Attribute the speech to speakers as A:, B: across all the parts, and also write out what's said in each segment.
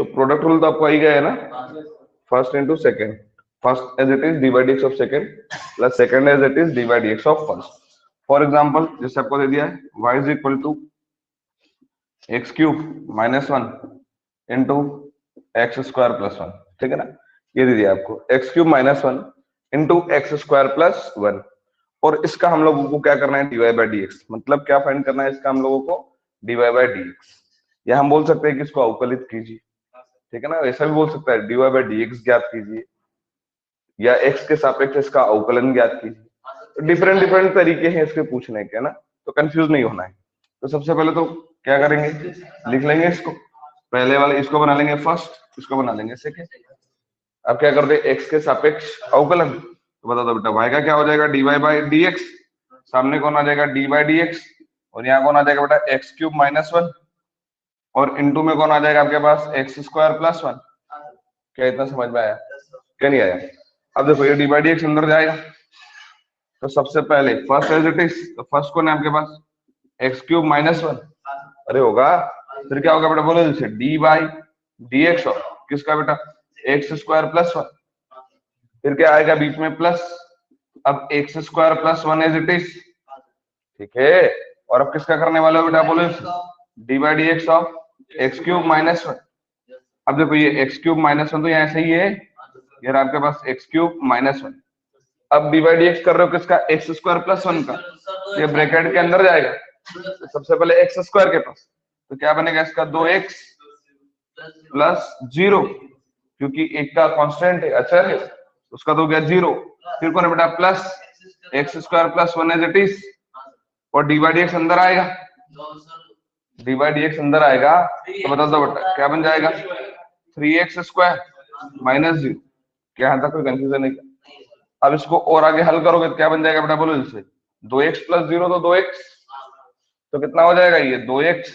A: तो product rule तो आपको आई गया है ना, first into second, first as it is d by d x of second plus second as it is d by d x of first. For example जैसे आपको दे दिया है y is equal to x cube minus one into x square plus one, ठीक है ना, ये दे दिया आपको x cube minus one into x square plus one. और इसका हम लोगों को क्या करना है, डीवाई बाई डी एक्स, मतलब क्या फाइंड करना है इसका हम लोगों को, डीवाई बाई डी एक्स। या हम बोल सकते हैं कि इसको अवकलित कीजिए, ठीक है ना, ऐसा भी बोल सकता है डीवाई बाई डी एक्स ज्ञात कीजिए, या एक्स के सापेक्ष इसका अवकलन ज्ञात कीजिए। डिफरेंट डिफरेंट तरीके हैं इसके पूछने के, ना, तो कंफ्यूज नहीं होना है। तो सबसे पहले तो क्या करेंगे, लिख लेंगे इसको, पहले वाले इसको बना लेंगे फर्स्ट, इसको बना लेंगे सेकेंड। अब क्या करते हैं, एक्स के सापेक्ष अवकलन, तो बता दो बेटा y का क्या हो जाएगा, dy बाई डी एक्स, सामने कौन आ जाएगा d बाई डी एक्स, और यहाँ कौन आ जाएगा बेटा एक्स क्यूब माइनस वन, और इनटू में कौन आ जाएगा आपके पास एक्स स्क्वायर प्लस वन। क्या इतना समझ में आया, क्या नहीं आया? अब देखो ये डी बाई डी एक्स अंदर जाएगा, तो सबसे पहले फर्स्ट एज इट इज, तो फर्स्ट कौन है आपके पास एक्स क्यूब माइनस वन, अरे होगा, फिर क्या होगा बेटा बोलो जैसे D by d x of किसका बेटा एक्स स्क्वायर प्लस वन, फिर क्या आएगा बीच में प्लस, अब x square plus one as it is, ठीक है। और अब किसका करने वाले हो बेटा बोलो D by d x of x cube minus one. अब देखो ये एक्स क्यूब माइनस वन तो यहाँ सही है, यार आपके पास एक्स क्यूब माइनस वन। अब डी बाई डी एक्स कर रहे हो किसका, एक्स स्क्वायर प्लस वन का, ये ब्रैकेट के अंदर जाएगा, तो सबसे पहले एक्स स्क्वायर के पास, तो क्या बनेगा इसका दो एक्स प्लस जीरो, क्योंकि एक का कांस्टेंट है, अचर है, उसका तो हो गया जीरो। फिर कौन है बेटा plus x square plus one as it is, और डी बाई डी एक्स अंदर आएगा, डी बाई डी एक्स अंदर आएगा, तो बता दो बेटा क्या बन जाएगा, three x square minus zero. क्या यहाँ तक कोई कंफ्यूजन नहीं? अब इसको और आगे हल करोगे तो क्या बन जाएगा बेटा बोलो इससे, दो एक्स प्लस जीरो तो दो एक्स, तो कितना हो जाएगा ये दो एक्स,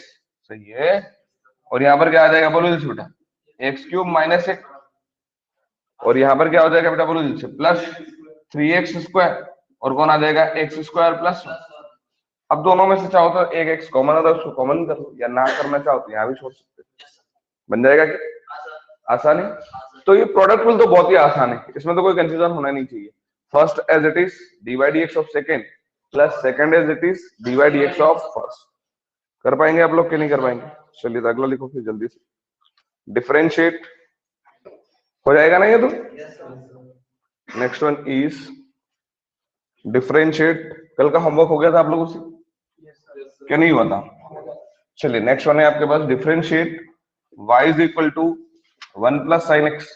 A: सही है। और यहाँ पर क्या आ जाएगा बोलो जैसे बेटा एक्स क्यूब माइनस एक, और यहाँ पर क्या हो जाएगा बेटा बोलो जैसे प्लस थ्री एक्स स्क्वायर, और कौन आ जाएगा एक्स स्क्वायर प्लस वन। अब दोनों में से चाहो तो एक एक्स कॉमन होता है, उसको कॉमन कर लो, या ना करना चाहो तो यहाँ भी छोड़ सकते हो, बन जाएगा क्या, आसानी। तो ये प्रोडक्ट रूल तो बहुत ही आसान है, इसमें तो कोई कंफ्यूजन होना नहीं चाहिए। First as it is d by d x of second plus second as it is d by d x of first. कर पाएंगे आप लोग कि नहीं कर पाएंगे? चलिए तो अगला लिखो फिर जल्दी से, डिफरेंशिएट हो जाएगा ना ये तो। नेक्स्ट वन इज डिफरेंशिएट, कल का होमवर्क हो गया था आप लोगों से, क्या नहीं हुआ था? चलिए नेक्स्ट वन है आपके पास differentiate y is equal to one plus sine x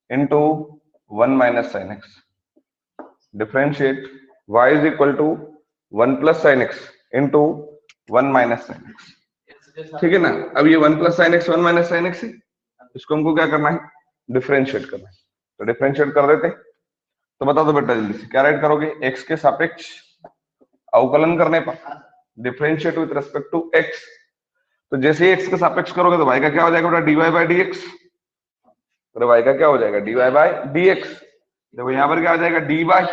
A: into one minus sine x. Differentiate y is equal to one plus sine x into one minus sine x, ठीक है ना। अब ये one plus sine x one minus sine x है, इसको हमको क्या करना है, डिफरेंशिएट करना है। तो डिफरेंशिएट कर देते, तो बता दो बेटा जल्दी से क्या राइट करोगे, एक्स के सापेक्ष अवकलन करने पर differentiate with respect to x, तो जैसे ही एक्स के सापेक्ष करोगे तो y का क्या हो जाएगा बेटा dy बाई डी एक्स, अरे y का क्या हो जाएगा dy बाई डी एक्स। देखो यहाँ पर क्या आ जाएगा d by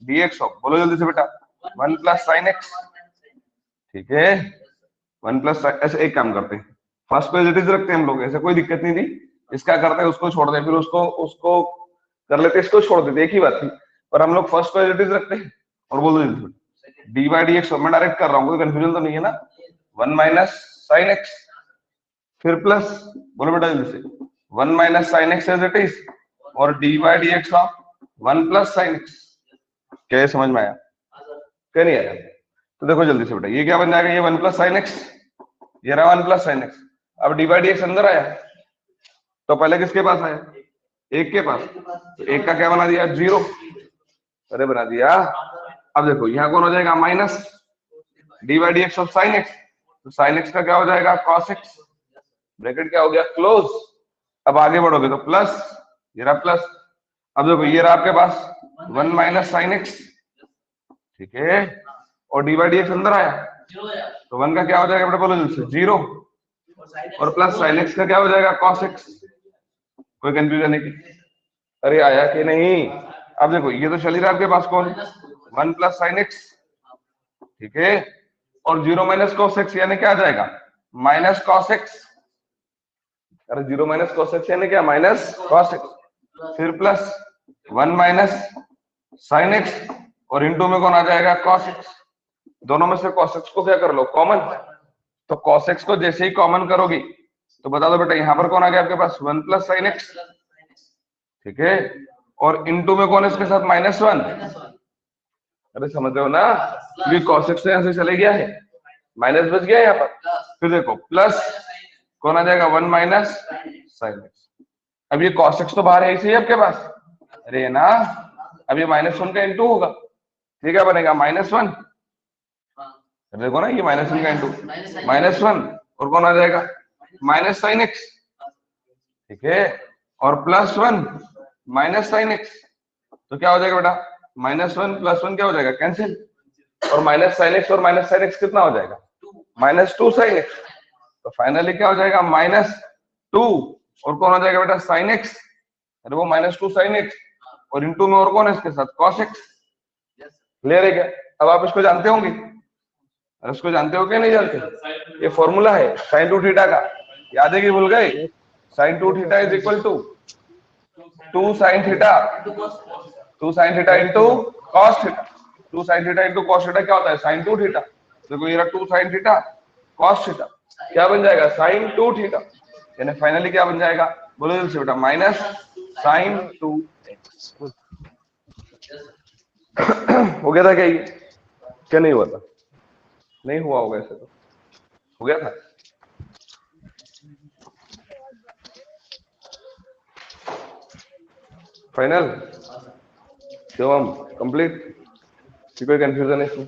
A: d x of, बोलो जल्दी से बेटा वन प्लस साइन एक्स, ठीक है, वन प्लस। ऐसे एक काम करते हैं, फर्स्ट पे एज इट इज रखते हैं हम लोग, ऐसे कोई दिक्कत नहीं थी, इसका करते हैं उसको छोड़ दें, फिर उसको कर लेते, इसको छोड़ देते, एक ही बात थी, पर हम लोग फर्स्ट पे एज इट इज रखते हैं और बोल दो डी बाई डी एक्स, मैं डायरेक्ट कर रहा हूँ, कोई कंफ्यूजन तो नहीं है ना, वन माइनस साइन एक्स, फिर प्लस, बोलो बेटा जल्दी से one minus sine x as it is, और d by d x of one plus sine x. क्या समझ में आया, क्या नहीं आया? तो देखो जल्दी से बेटा ये क्या बन जाएगा, ये वन प्लस साइन एक्स, ये रहा वन प्लस साइन एक्स। अब डी बाई डी एक्स अंदर आया, तो पहले किसके पास आया, एक के पास, तो एक का क्या बना दिया जीरो, अरे बना दिया। अब देखो यहाँ कौन हो जाएगा minus D by d x of sine x, तो साइन एक्स का क्या हो जाएगा कॉस एक्स, ब्रैकेट क्या हो गया क्लोज। अब आगे बढ़ोगे तो प्लस, ये रहा प्लस। अब देखो ये रहा आपके पास वन माइनस साइन एक्स, ठीक है, और डी बाई डी एक्स अंदर आया, तो वन का क्या हो जाएगा बेटा बोलो जल्दी से जीरो, और प्लस साइन एक्स का क्या हो जाएगा कॉस एक्स। कोई कंफ्यूजन है कि? अरे आया कि नहीं? अब देखो ये तो चल ही रहा आपके पास कौन, वन प्लस साइन एक्स, ठीक है, और जीरो माइनस कॉस एक्स, यानी क्या आ जाएगा माइनस कॉस एक्स। अरे 0 माइनस cos x यानी क्या माइनस cos x, फिर प्लस 1 माइनस sin x और इनटू में कौन आ जाएगा cos x। दोनों में से cos x को क्या कर लो कॉमन, तो cos x को जैसे ही कॉमन करोगी तो बता दो बेटा यहाँ पर कौन आ गया आपके पास 1 प्लस sin x, ठीक है, और इनटू में कौन है इसके साथ -1। अरे समझ रहे हो ना, क्योंकि cos x यहाँ से चले गया है, माइनस बच गया यहाँ पर, फिर देखो प्लस कौन आ जाएगा 1 माइनस sin x। अब ये cos x तो बाहर है इसी आपके पास, अरे ना, अब ये -1 का इंटू होगा, ये क्या बनेगा -1, देखो ना ये -1 का इंटू -1 और कौन आ जाएगा माइनस sin x, ठीक है, और +1 माइनस sin x, तो क्या हो जाएगा बेटा -1 + 1 क्या हो जाएगा कैंसिल, और माइनस sin x और माइनस sin x कितना हो जाएगा -2 sin x, तो फाइनली क्या हो जाएगा -2 और कौन हो जाएगा बेटा sin x, अरे वो -2 sin x और इनटू में और कौन है इसके साथ cos x। क्लियर है क्या? अब आप इसको जानते होंगे, इसको जानते हो क्या नहीं जानते, ये फॉर्मूला है sin 2 थीटा का, याद है कि भूल गए, sin 2 theta is equal to 2 sin theta into cos theta, 2 sin theta into cos theta क्या होता है sin 2 थीटा, देखो ये 2 sin थीटा cos थीटा क्या बन जाएगा sin 2 थीटा, यानी फाइनली क्या बन जाएगा बोलो जल्दी से बेटा माइनस sin 2x। हो गया था क्या ये, क्या नहीं हुआ था, नहीं हुआ होगा ऐसे तो, हो गया था। फाइनल शिवम कंप्लीट, कोई कंफ्यूजन है इसमें,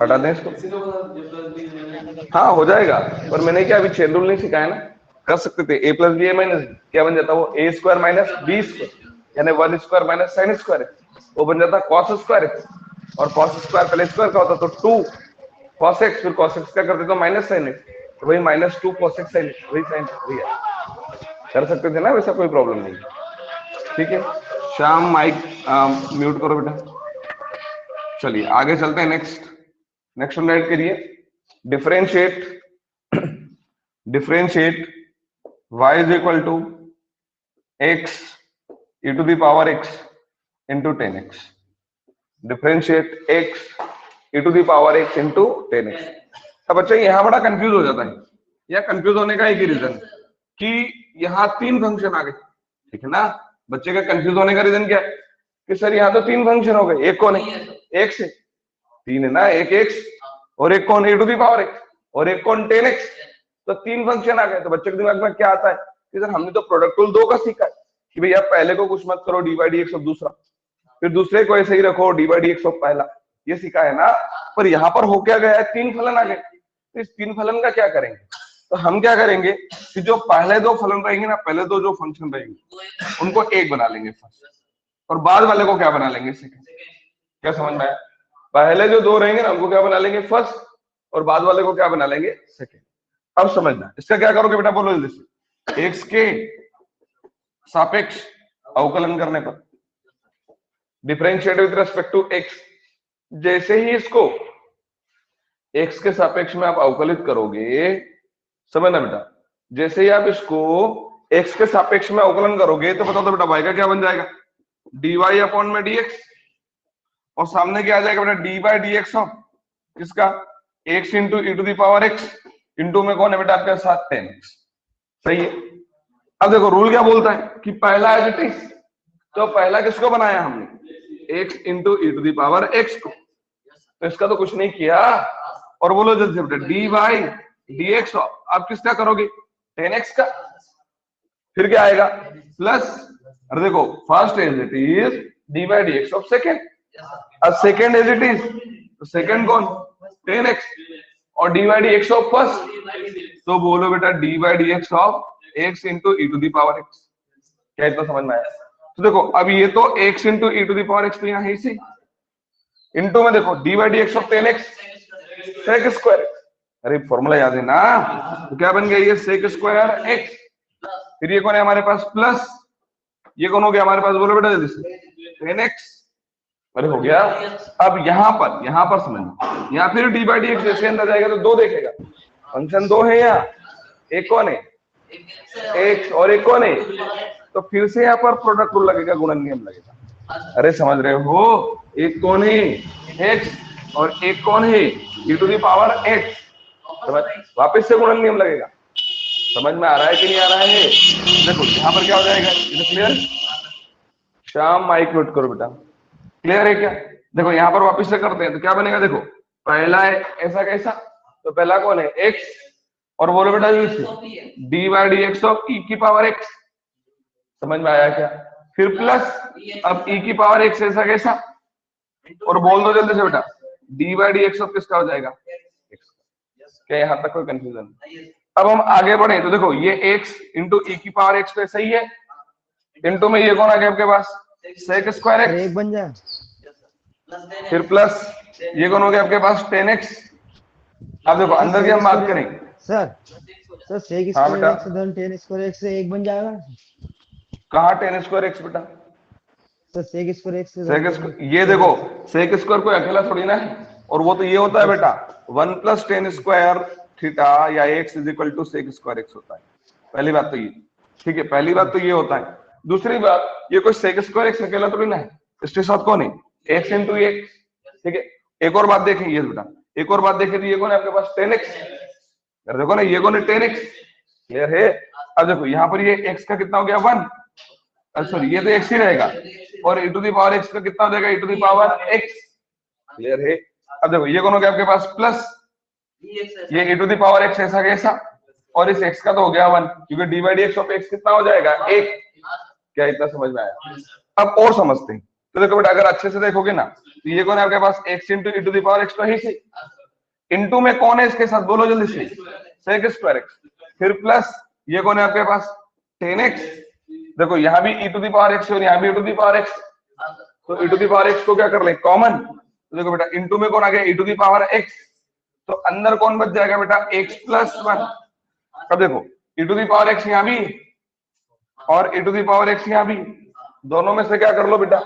A: हटा दें इसको, हाँ हो जाएगा, पर मैंने क्या अभी चेन रूल नहीं सिखाया ना, कर सकते थे a + b a - क्या बन जाता वो a² - b² यानी 1² माइनस sin स्क्वायर, वो बन जाता cos स्क्वायर, और cos स्क्वायर पहले स्क्वायर का होता तो 2 cos x, फिर cos x क्या करते तो माइनस sin x, तो वही -2 cos x sin x, वही sin वही है, कर सकते थे ना, वैसा कोई प्रॉब्लम नहीं, ठीक है। शाम माइक म्यूट करो बेटा, चलिए आगे चलते हैं, नेक्स्ट राइट करिए, differentiate y is equal to x e to the power x into 10x, differentiate x e to the power x into 10x। अब बच्चा यहाँ बड़ा कंफ्यूज हो जाता है, या कंफ्यूज होने का एक ही रीजन कि यहाँ 3 फंक्शन आ गए, ठीक है ना, बच्चे का कंफ्यूज होने का रीजन क्या है कि सर यहाँ तो 3 फंक्शन हो गए, एक कौन है x है, 3 है ना, एक x और एक कौन e to the power x और एक कौन 10x, तो 3 फंक्शन आ गए, तो बच्चे के दिमाग में क्या आता है कि सर हमने तो प्रोडक्ट रूल 2 का सीखा है कि भैया पहले को कुछ मत करो d/dx ऑफ दूसरा, फिर दूसरे को ऐसे ही रखो d/dx ऑफ पहला, ये सीखा है ना, पर यहाँ पर हो क्या गया है 3 फलन आ गए, तो इस 3 फलन का क्या करेंगे, तो हम क्या करेंगे कि जो पहले 2 फलन रहेंगे ना, पहले 2 जो फंक्शन रहेंगे उनको एक बना लेंगे फर्स्ट, और बाद वाले को क्या बना लेंगे सेकंड, क्या समझ में आया, पहले जो 2 रहेंगे ना उनको क्या बना लेंगे फर्स्ट और बाद वाले को क्या बना लेंगे सेकंड। अब समझना इसका क्या करोगे बेटा बोलो जल्दी से, x के सापेक्ष अवकलन करने पर, differentiate with respect to x, जैसे ही इसको x के सापेक्ष में आप अवकलित करोगे, समझना बेटा, जैसे ही आप इसको x के सापेक्ष में अवकलन करोगे तो बता दो बेटा y का क्या बन जाएगा dy अपॉन में dx, और सामने क्या आ जाएगा बेटा d/dx ऑफ किसका x into e to the power x, into में कौन है बेटा आपके साथ 10x, सही है। अब देखो रूल क्या बोलता है कि पहला एज इट इज, तो पहला किसको बनाया हमने x into e to the power x को, तो इसका तो कुछ नहीं किया, और बोलो जल्दी बेटा dy/dx ऑफ आप किसका करोगे 10x का, फिर क्या आएगा प्लस, अरे देखो first as it is d/dx of second, अब सेकंड एज इट इज, तो सेकंड कौन 10x और d/dx ऑफ फर्स्ट, तो बोलो बेटा d/dx of x into e to the power x, क्या इतना समझ में आया, तो देखो अब ये तो x into e to the power x तो यहाँ है इसी, इंटू में देखो d/dx of 10x sec square, अरे फॉर्मूला याद है ना, तो क्या बन गया ये sec स्क्वायर x, फिर ये कौन है हमारे पास प्लस, ये कौन हो गया हमारे पास बोलो बेटा जल्दी से 10x, अरे हो गया। अब यहाँ पर समझना, यहाँ फिर d/dx जैसे अंदर जाएगा तो 2 देखेगा, फंक्शन दो है यहाँ, एक कौन है x और एक कौन है, तो फिर से यहाँ पर प्रोडक्ट रूल लगेगा, गुणन नियम लगेगा। अरे समझ रहे हो, एक कौन है x और एक कौन है e to the power x, समझ, वापस से गुणन नियम लगेगा। समझ में आ रहा है कि नहीं आ रहा है? देखो यहाँ पर क्या हो जाएगा, क्लियर? शाम माइक नोट करो बेटा, क्लियर है क्या? देखो यहाँ पर वापस से करते हैं तो क्या बनेगा, देखो पहला है ऐसा कैसा, तो पहला कौन है x और बोलो बेटा d by d x of e की पावर x, समझ में आया क्या? फिर प्लस अब e की पावर x ऐसा कैसा, और बोल दो जल्दी से बेटा d by d x of किसका हो जाएगा x। क्या यहाँ तक कोई कंफ्यूजन? अब हम आगे बढ़े तो देखो ये x इंटू ई की पावर x तो सही है, इंटू में ये कौन आ गया आपके पास सेक स्क्वायर एक्स,
B: एक बन जाए,
A: फिर प्लस ये कौन हो गया आपके पास 10x। अब देखो अंदर की हम बात करें
B: सर सेक
A: हाँ
B: स्क्वायर
A: बेटा,
B: एक्स धन 10 स्क्वायर एक्स से एक बन जाएगा।
A: कहाँ 10 स्क्वायर एक्स बेटा,
B: सर सेक स्क्वायर एक्स
A: ये देखो सेक स्क्वायर कोई अकेला थोड़ी ना है, और वो तो ये होता है बेटा 1 प्लस 10 स्क्वायर थीटा या x is equal to sec square x होता है। पहली बात तो ये, ठीक है, पहली बात तो ये होता है। दूसरी बात, ये कोई सेक स्क्वायर एक्स अकेला थोड़ी ना है, इसके साथ कौन है x इंटू एक्स, ठीक है। एक और बात देखें ये बेटा, एक और बात देखें तो ये कौन है आपके पास 10x, देखो ना ये कौन है 10x, क्लियर है? अब देखो यहाँ पर ये x का कितना हो गया 1, सॉरी ये तो x ही रहेगा, और e to the power x का कितना हो जाएगा e to the power x, clear है? अब देखो ये कौन हो गया आपके पास प्लस, ये e to the power x ऐसा कैसा, और इस x का तो हो गया 1, क्योंकि D by d x of x कितना हो जाएगा 1। क्या इतना समझ में आया? अब और समझते हैं तो देखो बेटा, अगर अच्छे से देखोगे ना तो ये कौन है आपके पास x into e to the power x तो है ही, इंटू में कौन है इसके साथ बोलो जल्दी से सेक स्क्वायर एक्स, फिर प्लस ये कौन है आपके पास 10x, देखो यहाँ भी e to the power x और यहाँ भी e to the power x, तो e to the power x को क्या कर ले कॉमन, तो देखो बेटा इंटू में कौन आ गया e to the power x, तो अंदर कौन बच जाएगा बेटा x प्लस 1। अब देखो e to the power x यहाँ भी और e to the power x यहाँ भी, दोनों में से क्या कर लो बेटा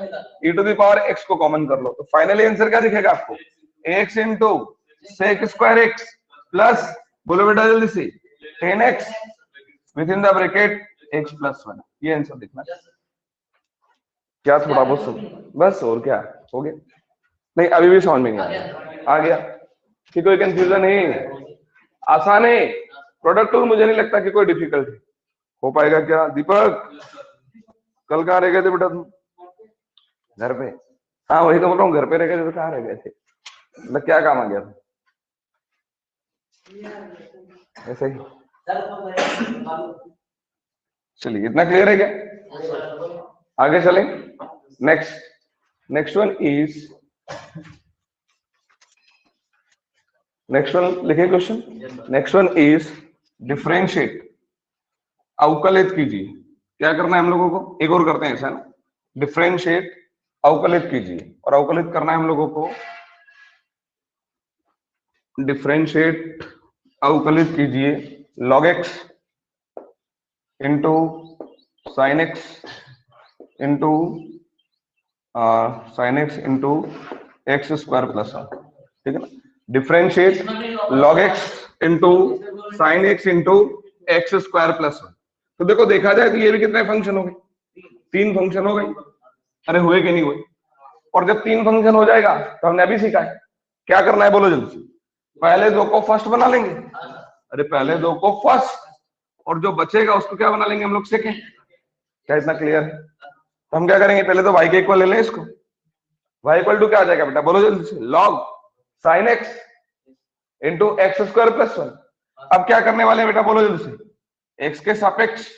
A: e to the power x को कॉमन कर लो, तो फाइनली आंसर क्या दिखेगा आपको x into sec square x plus बोलो बेटा जल्दी से 10x within the bracket x plus 1, ये आंसर दिखना। क्या थोड़ा बहुत सब बस, और क्या हो गया? नहीं अभी भी समझ में नहीं आया, आ गया कि कोई कंफ्यूजन है? आसान है, प्रोडक्ट टूल मुझे नहीं लगता कि कोई डिफिकल्ट है, हो पाएगा क्या? दीपक कल कहाँ रह गए थे बेटा तुम? घर पे? हाँ वही तो बोल रहा हूँ, घर पे रह गए थे तो कहाँ रह गए थे, मतलब क्या काम आ गया था? ऐसे ही चलिए, इतना क्लियर है क्या? आगे चलें, नेक्स्ट वन लिखिए question. Next one is differentiate, अवकलित कीजिए। क्या करना है हम लोगों को? एक और करते हैं ऐसा ना, डिफरेंशिएट अवकलित कीजिए, और अवकलित करना है हम लोगों को, डिफरेंशिएट अवकलित कीजिए log x into sine x into x square plus 1, ठीक है ना। Differentiate log x into sine x into x square plus 1। तो देखो देखा जाए तो ये भी कितने फंक्शन हो गए, 3 फंक्शन हो गए। अरे हुए कि नहीं हुए? और जब 3 फंक्शन हो जाएगा तो हमने अभी सीखा है क्या करना है, बोलो जल्दी से। पहले 2 को फर्स्ट बना लेंगे, अरे पहले 2 को फर्स्ट, और जो बचेगा उसको क्या बना लेंगे हम लोग सेकेंड। क्या इतना क्लियर है? तो हम क्या करेंगे, पहले तो y के इक्वल ले लें इसको, y इक्वल टू क्या आ जाएगा बेटा, बोलो जल्दी से, log sin x into x square plus 1। अब क्या करने वाले हैं बेटा, बोलो जल्दी से, x के सापेक्ष,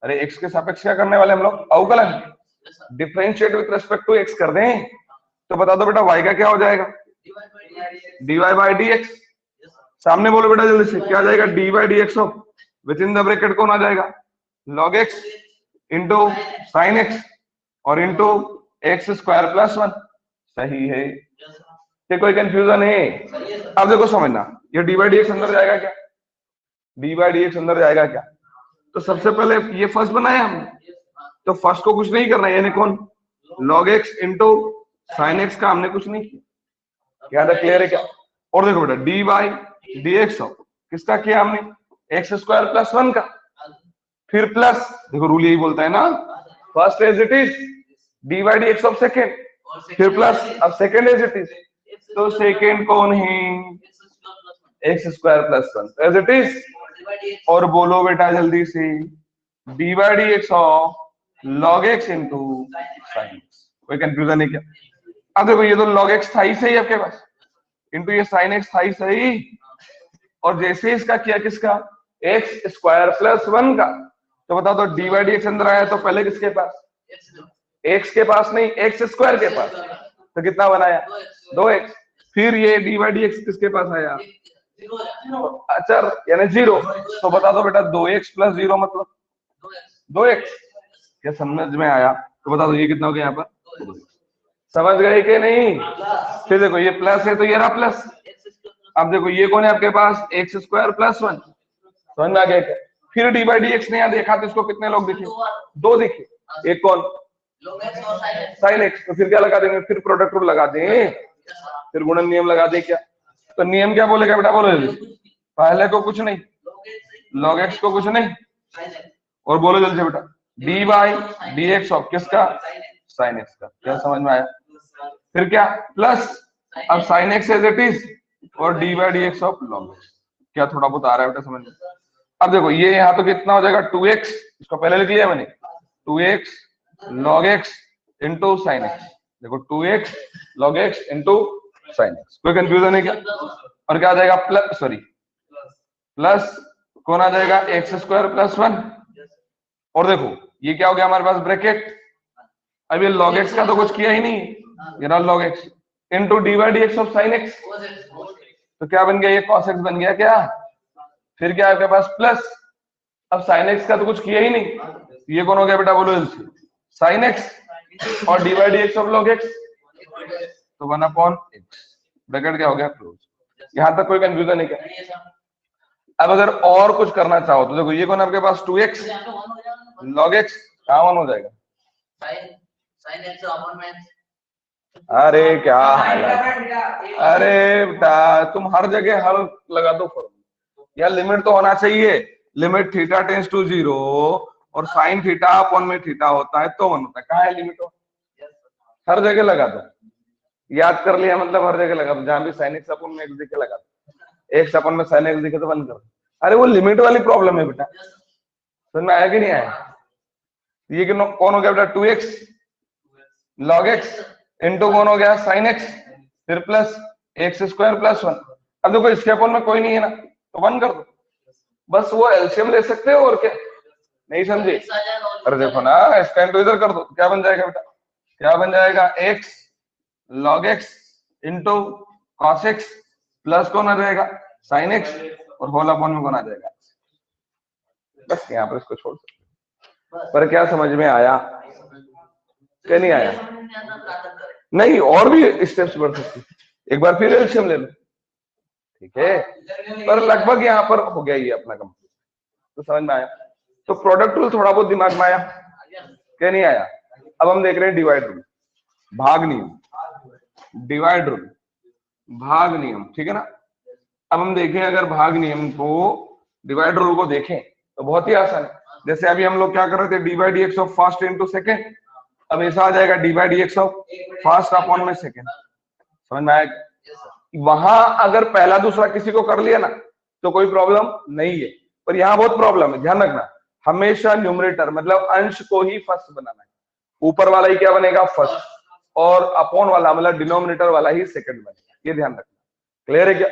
A: अरे x के सापेक्ष क्या करने वाले हम लोग, अवकलन। Differentiate with respect to x कर दें तो बता दो बेटा y का क्या हो जाएगा, dy बाई dx। सामने बोलो बेटा जल्दी से, क्या आ जाएगा, d by d x of with in the bracket कौन आ जाएगा, log x into sine x और इंटू एक्स स्क्वायर प्लस 1। सही है, ये कोई कंफ्यूजन है? अब देखो समझना, ये डी बाई डी एक्स अंदर जाएगा क्या, डी बाई डी एक्स अंदर जाएगा क्या? तो सबसे पहले ये फर्स्ट बनाया हमने, तो फर्स्ट को कुछ नहीं करना, यानी कौन, log x into sine x का हमने कुछ नहीं किया। क्या था, क्लियर है क्या? और देखो बेटा डी बाई डी एक्स किसका किया हमने, एक्स स्क्वायर प्लस 1 का, फिर प्लस, देखो रूल यही बोलता है ना, first as it is d by d x of second, फिर प्लस, अब सेकेंड एज इट इज, तो सेकेंड कौन है, x square plus 1 as it is, और बोलो बेटा जल्दी से, d by d x of log x into sine x. कोई कंफ्यूजन है क्या? अब देखो ये तो लॉग एक्स था ही सही आपके पास, इंटू ये साइन एक्स था ही सही, और जैसे इसका किया किसका, एक्स स्क्वायर प्लस 1 का, तो बताओ तो डी बाई डी एक्स अंदर आया तो पहले किसके पास, एक्स के पास नहीं, एक्स स्क्वायर के पास, तो कितना बनाया 2x, फिर ये डी बाई डी एक्स किसके पास आया, अचर यानी 0, तो बता दो बेटा 2x प्लस 0 मतलब 2x, क्या समझ में आया? तो बता दो ये कितना हो गया यहाँ पर, समझ गए कि नहीं? फिर देखो ये प्लस है तो ये रहा प्लस, अब देखो ये कौन है आपके पास, एक्स स्क्वायर प्लस 1, समझ में आ गया क्या? फिर डी बाई डी एक्स ने यहाँ देखा तो इसको कितने लोग दिखे, 2 दिखे, एक कौन, साइन एक्स, तो फिर क्या लगा देंगे, फिर प्रोडक्ट रूल लगा दें, फिर गुणन नियम लगा दे क्या, तो नियम क्या बोलेगा बेटा, बोलो जल्दी, पहले को कुछ नहीं, लॉग एक्स को कुछ नहीं, और बोलो जल्दी बेटा, d by d x of किसका, साइन एक्स का, क्या समझ में आया? फिर क्या प्लस, अब sine x as it is, और d by d x of log x, क्या थोड़ा बहुत आ रहा है बेटा समझ में? अब देखो ये यहाँ तो कितना हो जाएगा 2x, इसको पहले लिख लिया मैंने, 2x log x into sine x, देखो 2x log x into sine x, कोई कंफ्यूजन है क्या? और क्या आ जाएगा प्लस, सॉरी प्लस कौन आ जाएगा, एक्स स्क्वायर प्लस 1, और देखो ये क्या हो गया हमारे पास ब्रैकेट, अब ये log x का तो कुछ किया ही नहीं, ये रहा log x into D by d x of sine x, तो क्या बन गया, ये cos x बन गया क्या, फिर क्या आपके पास प्लस, अब साइन एक्स का तो कुछ किया ही नहीं, ये कौन हो गया बेटा, बोलो जल्दी, साइन एक्स और d by d x of log x, तो 1/x, ब्रैकेट क्या हो गया क्लोज। यहां तक कोई कंफ्यूजन नहीं क्या? अब अगर और कुछ करना चाहो तो देखो ये कौन आपके पास 2x log x, कहां 1 हो जाएगा, अरे क्या हाल है, अरे बेटा तुम हर जगह हल लगा दो फॉर्मूला, या लिमिट तो होना चाहिए, लिमिट थीटा टेंस टू 0 और साइन थीटा अपॉन में थीटा होता है तो 1 होता है, कहाँ है लिमिट हो, हर जगह लगा दो, याद कर लिया मतलब हर जगह लगा दो, जहां भी साइन एक्स अपॉन में एक्स दिखे लगा दो, एक्स अपॉन में साइन एक्स दिखे तो 1 कर, अरे वो लिमिट वाली प्रॉब्लम है बेटा, समझ में आया कि नहीं आया? ये कौन हो गया बेटा 2x log x इंटू कौन हो गया साइन एक्स, फिर प्लस एक्स स्क्वायर प्लस 1, अब देखो इसके अपॉन में कोई नहीं है ना तो 1 कर दो, बस वो एलसीएम ले सकते हो और क्या, नहीं समझे? अरे देखो ना इसका इंटू इधर कर दो, क्या बन जाएगा बेटा, क्या बन जाएगा x log x into cos x plus कौन आ जाएगा sin x, और होल अपॉन में कौन आ जाएगा, बस यहाँ पर इसको छोड़ सकते। पर क्या समझ में आया क्या नहीं आया? नहीं और भी स्टेप्स बढ़ सकती, एक बार फिर एलसीएम ले लो, ठीक है, पर लगभग यहाँ पर हो गया ये अपना कंप्लीट, तो समझ में आया? तो प्रोडक्ट रूल थोड़ा बहुत दिमाग में आया क्या नहीं आया? अब हम देख रहे हैं डिवाइड रूल, भाग नियम, डिवाइड रूल, भाग नियम, ठीक है ना? अब हम देखें अगर भाग नियम को, डिवाइड रूल को देखें तो बहुत ही आसान है, जैसे अभी हम लोग क्या कर रहे थे, D by d x of first into second, अब ऐसा आ जाएगा d by d x of first upon में सेकेंड, समझ में आएगा? वहां अगर पहला दूसरा किसी को कर लिया ना तो कोई प्रॉब्लम नहीं है, पर यहाँ बहुत प्रॉब्लम है, ध्यान रखना, हमेशा न्यूमरेटर मतलब अंश को ही फर्स्ट बनाना है, ऊपर वाला ही क्या बनेगा फर्स्ट, और अपॉन वाला मतलब डिनोमिनेटर वाला ही सेकंड बनेगा, ये ध्यान रखना, क्लियर है क्या?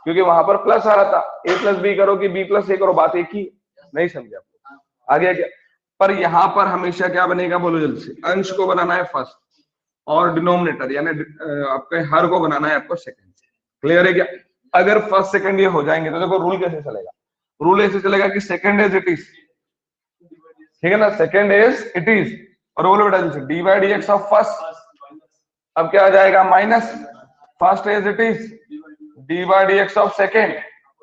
A: क्योंकि वहां पर प्लस आ रहा था, a प्लस बी करो कि b प्लस ए करो, बात एक ही, नहीं समझे आप लोग? आ गया क्या? पर यहाँ पर हमेशा क्या बनेगा, बोलो जल्दी से, अंश को बनाना है फर्स्ट और डिनोमिनेटर यानी आपके हर को बनाना है आपको सेकंड, क्लियर है क्या? अगर फर्स्ट सेकंड ये हो जाएंगे तो देखो रूल कैसे चलेगा, रूल ऐसे चलेगा कि सेकंड एज इट इज, ठीक है ना, सेकंड एज इट इज, और बोलो बेटा जल्दी d by d x of first, अब क्या आ जाएगा minus first as it is d by d x of second,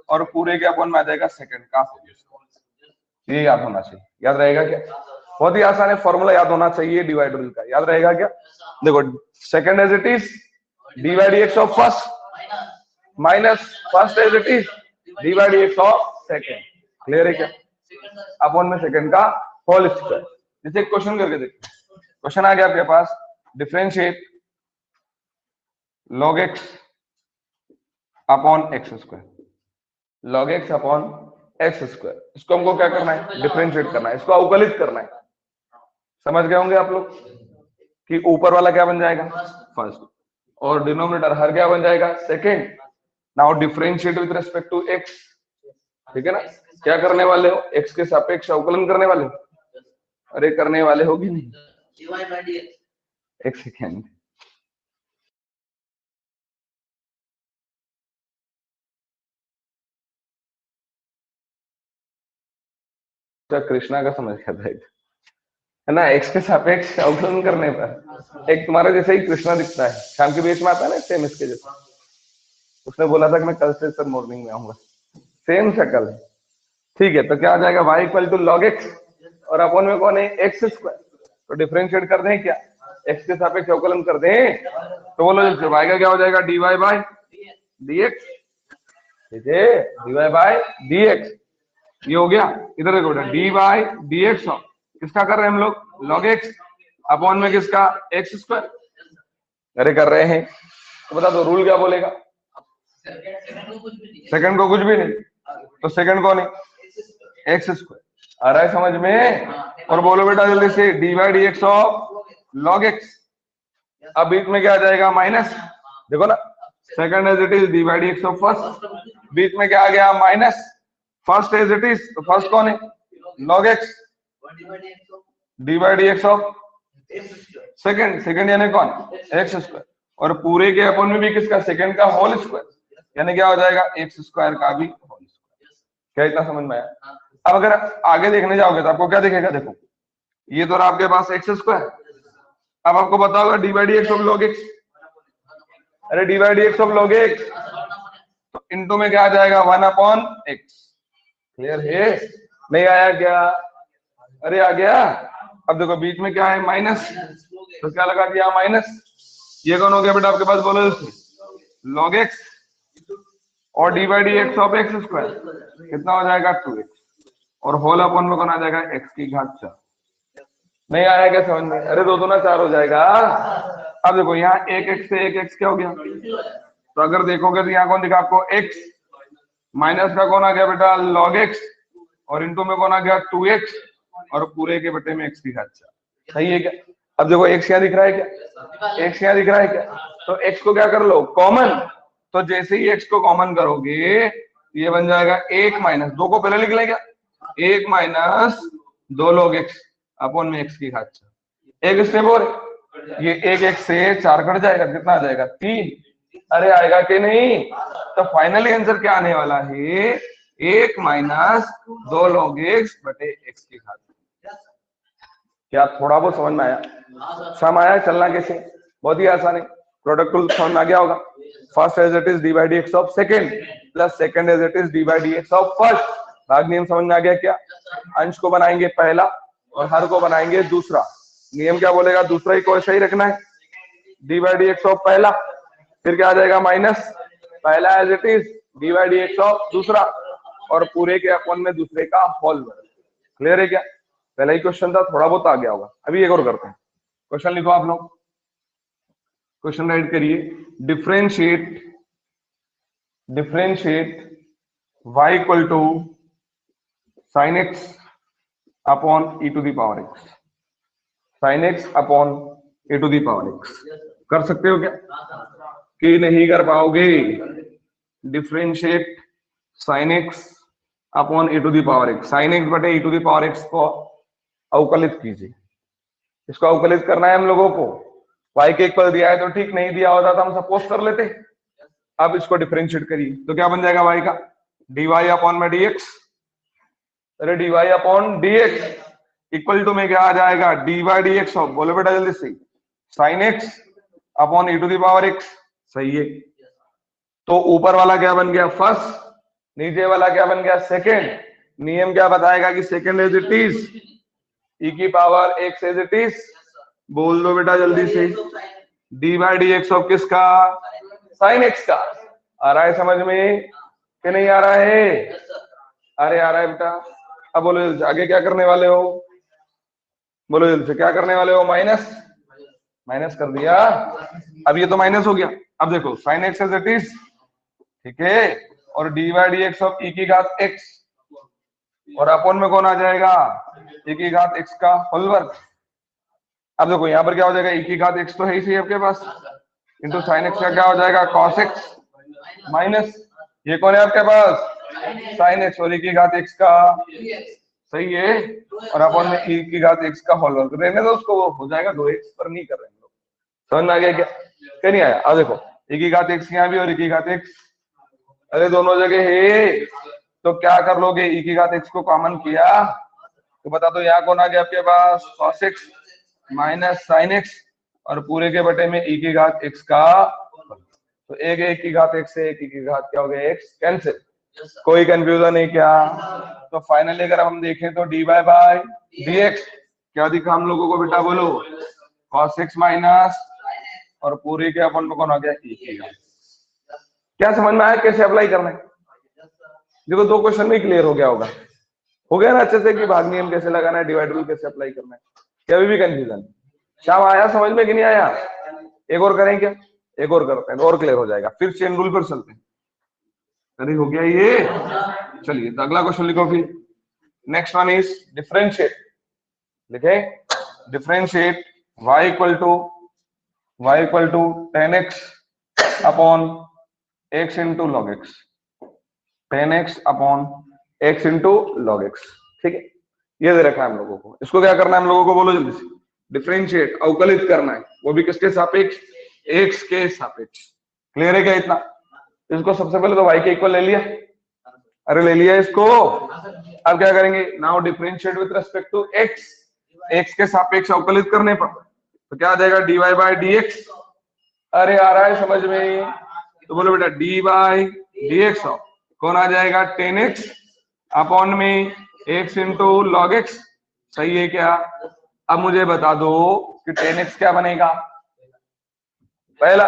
A: और पूरे के अपॉन में आ जाएगा सेकंड का, ये याद होना चाहिए, याद रहेगा क्या? बहुत ही आसान है, फॉर्मूला याद होना चाहिए डिवाइड रूल का, याद रहेगा क्या? देखो second as it is d by d x of first minus first as it is d by d x of second. Clear है क्या? अपॉन में सेकेंड का होल स्क्वायर। जैसे एक क्वेश्चन करके देखते हैं। क्वेश्चन आ गया आपके पास, differentiate log x upon x square. log x upon x square, इसको हमको क्या करना है? डिफरेंशिएट करना है, इसको अवकलित करना है। समझ गए होंगे आप लोग कि ऊपर वाला क्या बन जाएगा? फर्स्ट, और डिनोमिनेटर हर क्या बन जाएगा? Second. Now differentiate with respect to x, ठीक है ना? क्या करने वाले हो? x के सापेक्ष अवकलन करने वाले हो? अरे करने वाले हो कि नहीं? एक सेकेंड, कृष्णा का समझ गया था है ना? x के सापेक्ष अवकलन करने पर एक तुम्हारा जैसे ही कृष्णा दिखता है, शाम के बीच में आता है ना, सेम इसके जैसा। उसने बोला था कि मैं कल से सर मॉर्निंग में आऊंगा, सेम शक्ल है। ठीक है, तो क्या आ जाएगा? y equal to log x, और अपॉन में कौन है? X square. तो डिफरेंशिएट कर दें क्या? x के सापेक्ष अवकलन कर दें, तो बोलो जैसे y का क्या हो जाएगा? dy बाय dx, ठीक है, dy बाय dx। ये हो गया। इधर देखो बेटा, डी बाई डी एक्स किसका कर रहे हैं हम लोग? लॉग एक्स, अपॉन में किसका? X square. अरे कर रहे हैं, तो बता दो रूल क्या बोलेगा? सेकंड को कुछ भी नहीं, तो सेकंड कौन है? X square. आ रहा है समझ में? और बोलो बेटा जल्दी से, d by d x of log x. अब बीच में क्या आ जाएगा? माइनस। देखो ना, second as it is d by d x of first, बीच में क्या आ गया? Minus. First as it is, तो फर्स्ट कौन है? Log x, d by d x of second, second यानी कौन? X square. और पूरे के अपॉन में भी किसका? सेकंड का होल स्क्वायर, यानी क्या हो जाएगा? एक्स स्क्वायर का भी होल स्क्वायर। क्या इतना समझ में आया? अब अगर आगे देखने जाओगे तो आपको क्या दिखेगा? देखो, ये तो आपके पास एक्स स्क्वायर। अब आपको बताओगा d by d x of log x. अरे d by d x of log x, तो इनटू में क्या आ जाएगा? 1 अपॉन एक्स। क्लियर है? नहीं आया क्या? अरे आ गया। अब देखो बीच में क्या है? माइनस, तो क्या लगा दिया? माइनस। ये कौन हो गया बेटा आपके पास? बोलो लॉग एक्स, और d by d x of x square कितना हो जाएगा? 2x, और होल अपॉन में कौन आ जाएगा? x की घात 4। नहीं आया क्या समझ में? अरे 2 दूना 4 हो जाएगा। अब देखो यहाँ एक x से एक x क्या हो गया? तो अगर देखोगे तो यहाँ कौन दिखा आपको? x, माइनस का कौन आ गया बेटा? लॉग एक्स, और इनटू में कौन आ गया? 2x, और पूरे के बटे में x की घात 4। सही है क्या? अब देखो x यहाँ दिख रहा है क्या? x यहाँ दिख रहा है क्या? तो x को क्या कर लो? कॉमन। तो जैसे ही x को कॉमन करोगे, ये बन जाएगा 1 माइनस 2 को पहले लिख लें क्या? 1 माइनस 2 log x अपॉन में x की घात 4। एक स्टेप और, ये 1 से 4 कट जाएगा, कितना आ जाएगा? 3। अरे आएगा कि नहीं? तो फाइनली आंसर क्या आने वाला है? 1 माइनस 2 log x बटे x की घात। क्या थोड़ा बहुत समझ में आया? सम आया? चलना कैसे? बहुत ही आसान है। प्रोडक्ट रूल समझ में आ गया होगा। First as it is d by d x of second, plus second as it is d by d x of first. भाग नियम समझ में आ गया क्या? अंश को बनाएंगे पहला, और हर को बनाएंगे दूसरा। नियम क्या बोलेगा? दूसरा ही को ऐसा ही रखना है, d by d x of पहला, फिर क्या आ जाएगा? माइनस पहला as it is d by d x of दूसरा, और पूरे के अपॉन में दूसरे का होल। क्लियर है क्या? पहला ही क्वेश्चन था, थोड़ा बहुत आ गया होगा। अभी एक और करते हैं। क्वेश्चन लिखो आप लोग, क्वेश्चन राइट करिए। Differentiate y equal to sine x upon e to the power x, sine x upon e to the power x। कर सकते हो क्या? कि नहीं कर पाओगे? Differentiate sine x upon e to the power x, sine x बटे e to the power x को अवकलित कीजिए। इसको अवकलित करना है हम लोगों को। y के इक्वल दिया है तो ठीक, नहीं दिया होता तो हम सपोज कर लेते। अब इसको डिफरेंशिएट करिए तो क्या बन जाएगा? y का dy अपॉन में dx। अरे dy upon dx equal to में क्या आ जाएगा? dy dx ऑफ, बोलो बेटा जल्दी से, साइन x upon e to the power x। सही है। तो ऊपर वाला क्या बन गया? फर्स्ट, नीचे वाला क्या बन गया? सेकेंड। नियम क्या बताएगा कि second as it is e की power x as it is, बोल दो बेटा जल्दी से, dy dx ऑफ किसका? साइन x का। आ रहा है समझ में? कि नहीं आ रहा है? अरे आ रहा है बेटा। अब बोलो जल्दी से, आगे क्या करने वाले हो? बोलो जल्दी से, क्या करने वाले हो? माइनस, माइनस कर दिया। अब ये तो माइनस हो गया। अब देखो sine x as it is, ठीक है, और d by d x of e की घात एक्स, और अपॉन में कौन आ जाएगा? ई की घात एक्स का होल वर्ग। अब देखो यहाँ पर क्या हो जाएगा? ई की घात एक्स तो है ही सही आपके पास, इंटू साइन एक्स का क्या हो जाएगा? कॉस एक्स माइनस, ये कौन है आपके पास? साइन एक्स, और ई की घात एक्स का, सही है, और अपॉन में ई की घात एक्स का होल वर्ग। रहने दो उसको, वो हो जाएगा 2x, पर नहीं कर रहे हैं लोग। समझ में आ गया क्या? क्या नहीं आया? अब देखो ई की घात एक्स यहाँ भी और ई की घात एक्स, अरे दोनों जगह है, तो क्या कर लोगे? ई की घात एक्स को कॉमन किया तो बता दो यहाँ कौन आ गया आपके पास? cos x minus sine x, और पूरे के बटे में ई की घात एक्स का, तो एक की घात एक्स से एक की घात क्या हो गया? X cancel. कोई कंफ्यूजन नहीं क्या? तो फाइनली अगर हम देखें तो d y by d x क्या दिखा हम लोगों को बेटा? बोलो, cos x माइनस, और पूरी के अपन में कौन आ गया? ई की घात। क्या समझ में आया कैसे अप्लाई करना है? देखो 2 क्वेश्चन में क्लियर हो गया होगा, हो गया ना अच्छे से, कि भाग नियम कैसे लगाना है, डिवाइड रूल कैसे अप्लाई करना है। क्या अभी भी कंफ्यूजन? क्या आया समझ में कि नहीं आया? एक और करें क्या? एक और करते हैं, और क्लियर हो जाएगा, फिर चेन रूल पर चलते हैं। अरे हो गया ये? चलिए तो अगला क्वेश्चन लिखो फिर। Next one is differentiate. लिखे differentiate y equal to tan x upon x into log x, tan x upon x into log x, ठीक है। ये दे रखा है हम लोगों को, इसको क्या करना है हम लोगों को? बोलो जल्दी से। डिफरेंशिएट, अवकलित करना है, वो भी किसके सापेक्ष? x के सापेक्ष। क्लियर है क्या इतना? इसको सबसे पहले तो y के इक्वल ले लिया, अरे ले लिया इसको। अब क्या करेंगे? Now differentiate with respect to x, x के सापेक्ष अवकलित करने पर तो क्या आ जाएगा? dy by dx। अरे आ रहा है समझ में? तो बोलो बेटा डी बाई डी एक्स कौन आ जाएगा? tan x अपॉन में x इंटू लॉग x, सही है क्या? अब मुझे बता दो कि tan x क्या बनेगा? पहला,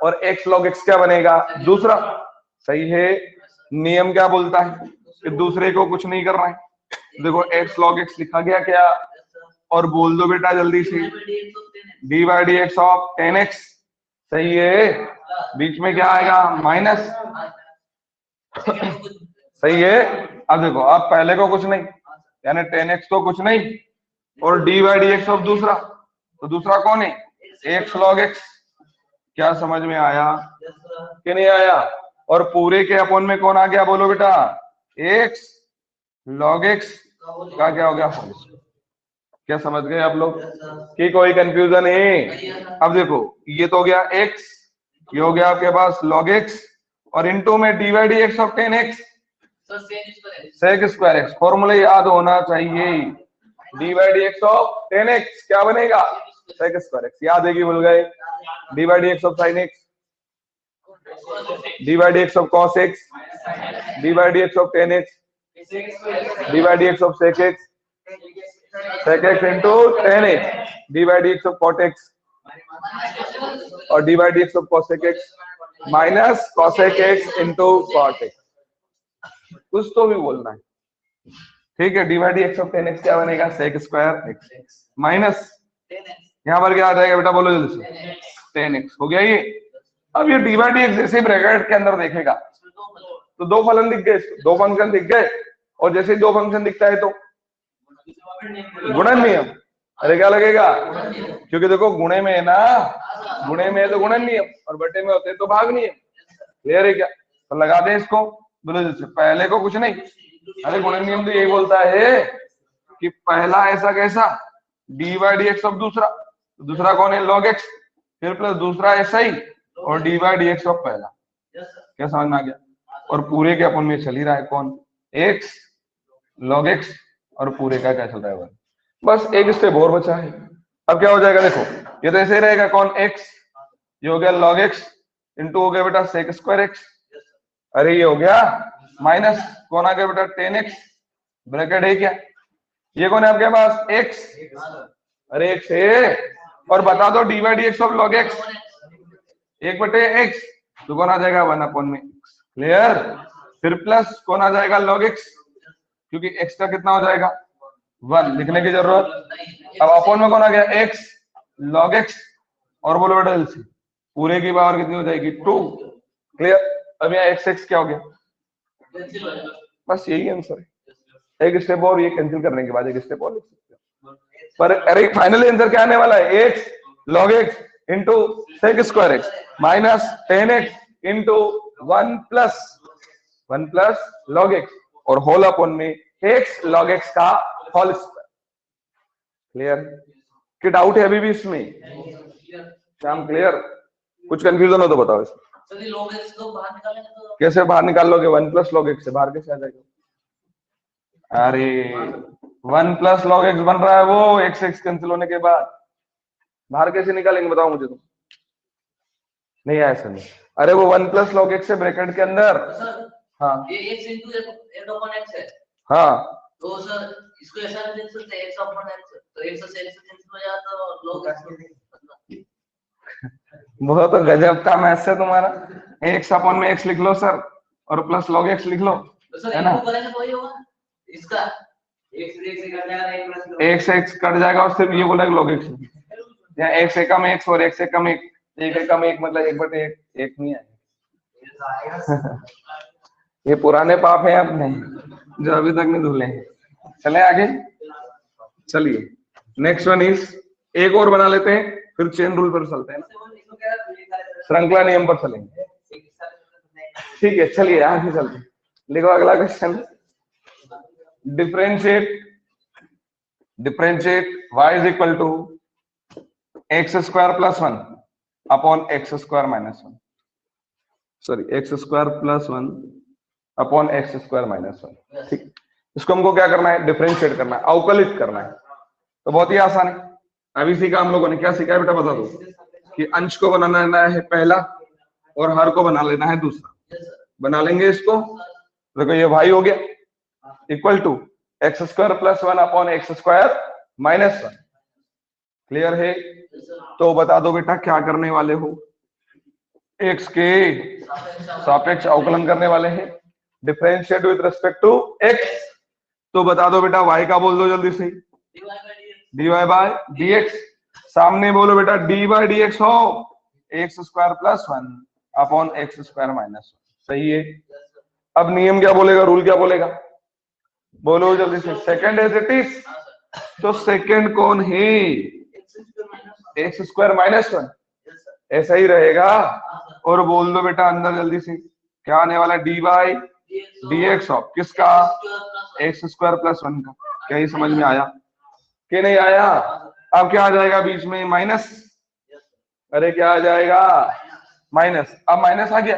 A: और x log x क्या बनेगा? दूसरा, सही है। नियम क्या बोलता है कि दूसरे को कुछ नहीं करना है। देखो x log x लिखा गया क्या? और बोल दो बेटा जल्दी से, d by d x of tan x, सही है। बीच में क्या आएगा? माइनस, सही है। अब देखो, अब पहले को कुछ नहीं, यानी tan x तो कुछ नहीं, और d by d x of दूसरा, तो दूसरा कौन है? x log x। क्या समझ में आया कि नहीं आया? और पूरे के अपॉन में कौन आ गया? बोलो बेटा, x log x का क्या हो गया? क्या समझ गए आप लोग कि कोई कंफ्यूजन है? अब देखो ये तो हो गया x, ये हो गया आपके पास log x, और इनटू में D by d x of tan x sec square x। Formula याद होना चाहिए, D by d x of tan x क्या बनेगा? sec square x। याद है कि भूल गए? D by d x of sin x, D by d x of cos x, D by d x of tan x, D by d x of sec x, sec x into tan x, D by d x of cot x, और d by d x of cosec x minus cosec x into cot x। कुछ तो भी बोलना है, ठीक है। D by d x of tan x क्या बनेगा? sec स्क्वायर x माइनस, यहाँ पर क्या आ जाएगा बेटा? बोलो जल्दी से, tan x। हो गया ये। अब ये डी बाई डी एक्स जैसे ब्रैकेट के अंदर देखेगा तो 2 फलन दिख गए, 2 फंक्शन दिख गए, और जैसे ही 2 फंक्शन दिखता है तो गुणन नियम। अरे क्या लगेगा? क्योंकि देखो गुणे में है ना, गुणे में है तो गुणन नियम, और बटे में होते हैं तो भाग नियम। क्लियर है क्या? तो लगा दे इसको। बोलो जैसे, पहले को कुछ नहीं, अरे गुणन नियम तो यही बोलता है कि पहला ऐसा कैसा? D by d x of दूसरा, दूसरा कौन है? log x, फिर प्लस दूसरा ऐसा ही, और d by d x of पहला। क्या समझ में आ गया? और पूरे के अपन में चल ही रहा है कौन? x log x, और पूरे का क्या चल रहा है? बस एक स्टेप और बचा है। अब क्या हो जाएगा? देखो ये तो ऐसे ही रहेगा, कौन? x, ये हो गया log x, इंटू हो गया बेटा sec स्क्वायर x, अरे ये हो गया माइनस, कौन आ गया बेटा? tan x, ब्रैकेट है क्या? ये कौन है आपके पास? x, अरे x है, और बता दो d by d x of log x, 1/x, तो कौन आ जाएगा? 1 अपॉन में। क्लियर? फिर प्लस कौन आ जाएगा log x, क्योंकि x का कितना हो जाएगा 1, लिखने की जरूरत। अब अपॉन में कौन आ गया x log x, और बोलो बेटा एलसी पूरे की पावर कितनी हो जाएगी 2। क्लियर। अब यहाँ x क्या हो गया, बस यही आंसर है। एक स्टेप और ये कैंसिल करने के बाद एक स्टेप और लिख सकते हो, पर अरे फाइनली आंसर क्या आने वाला है, x log x into sec square x minus 10x into 1 plus log x और होल अपॉन में x log x का होल स्क्वायर। क्लियर। कि डाउट है अभी भी इसमें? शाम क्लियर? कुछ कंफ्यूजन हो तो बताओ इसमें।
C: log x को बाहर निकालेंगे तो
A: कैसे बाहर निकाल लोगे? 1 प्लस log x से बाहर कैसे आ जाएगा? अरे 1 प्लस log x बन रहा है वो x कैंसिल होने के बाद, बाहर कैसे निकालेंगे बताओ मुझे तुम। नहीं आया समझ? अरे वो 1 प्लस log x से ब्रैकेट के अंदर,
C: सर
A: हाँ
C: ये x into f upon x है,
A: हाँ
C: तो सर इसको ऐसा लिख सकते हैं x upon x, तो x से x कैंसिल हो जाता है तो log x
A: बहुत तो गजब का मैथ्स है तुम्हारा। x अपॉन में x लिख लो सर और प्लस log x लिख लो,
C: तो सर
A: है ना?
C: इनको करेंगे तो वही होगा इसका x कट जाएगा
A: x कट जाएगा और सिर्फ ये बोला log x, यहाँ x से कम x और x से कम 1, एक से कम 1 मतलब 1/1, एक नहीं है। ये पुराने पाप हैं अपने जो अभी तक नहीं धुले हैं। चले आगे, चलिए नेक्स्ट वन इज, एक और बना लेते हैं फिर चेन रूल पर चलते हैं ना, श्रृंखला नियम पर चलेंगे। ठीक है चलिए आगे चलते हैं। लिखो अगला question, differentiate y is equal to x square plus 1 upon x square minus 1, sorry x square plus 1 upon x square minus 1। ठीक, इसको हमको क्या करना है, डिफरेंशिएट करना है, अवकलित करना है। तो बहुत ही आसान है, अभी सीखा हम लोगों ने। क्या सीखा है बेटा बता दो, कि अंश को बनाना है पहला और हर को बना लेना है दूसरा। बना लेंगे इसको, देखो ये y हो गया equal to x square plus 1 upon x square minus 1। Clear है? तो बता दो बेटा क्या करने वाले हो, x के सापेक्ष अवकलन करने वाले हैं, differentiate with respect to x। तो बता दो बेटा y का बोल दो जल्दी से, dy बाय dx। सामने बोलो बेटा dy बाय dx हो x square plus 1 upon x square minus 1। सही है। अब नियम क्या बोलेगा, रूल क्या बोलेगा, बोलो जल्दी से। सेकंड एज इट इज, तो सेकंड कौन है, एक्स स्क्वायर माइनस 1, ऐसा ही रहेगा। और बोल दो बेटा अंदर जल्दी से क्या आने वाला, डी बाई dx ऑफ किसका, एक्स स्क्वायर प्लस 1 का। क्या ये समझ में आया कि नहीं आया? अब क्या आ जाएगा बीच में, माइनस। अरे क्या आ जाएगा, माइनस। अब माइनस आ गया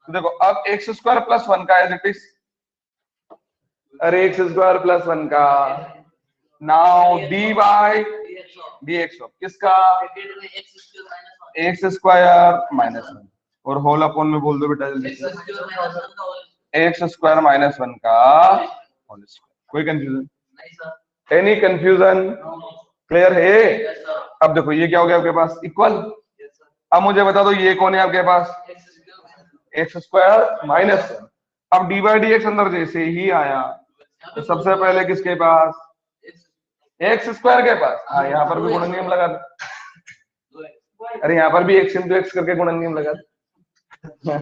A: तो देखो अब एक्स स्क्वायर प्लस 1 का एज इट इज, अरे एक्स स्क्वायर प्लस 1 का, now D by dx of किसका, एक्स स्क्वायर माइनस 1 और होल अपॉन में बोल दो बेटा जल्दी से, एक्स स्क्वायर माइनस 1 का होल स्क्वायर। कोई कंफ्यूजन, एनी कंफ्यूजन? क्लियर है? अब देखो ये क्या हो गया आपके पास, इक्वल। अब मुझे बता दो ये कौन है आपके पास, एक्स स्क्वायर माइनस 1। अब डी बाई डी एक्स अंदर जैसे ही आया तो सबसे पहले किसके पास, एक्स स्क्वायर के पास। हाँ यहाँ पर भी गुणन नियम लगा दो, अरे यहाँ पर भी एक्स इंटू एक्स करके गुणन नियम लगा दो।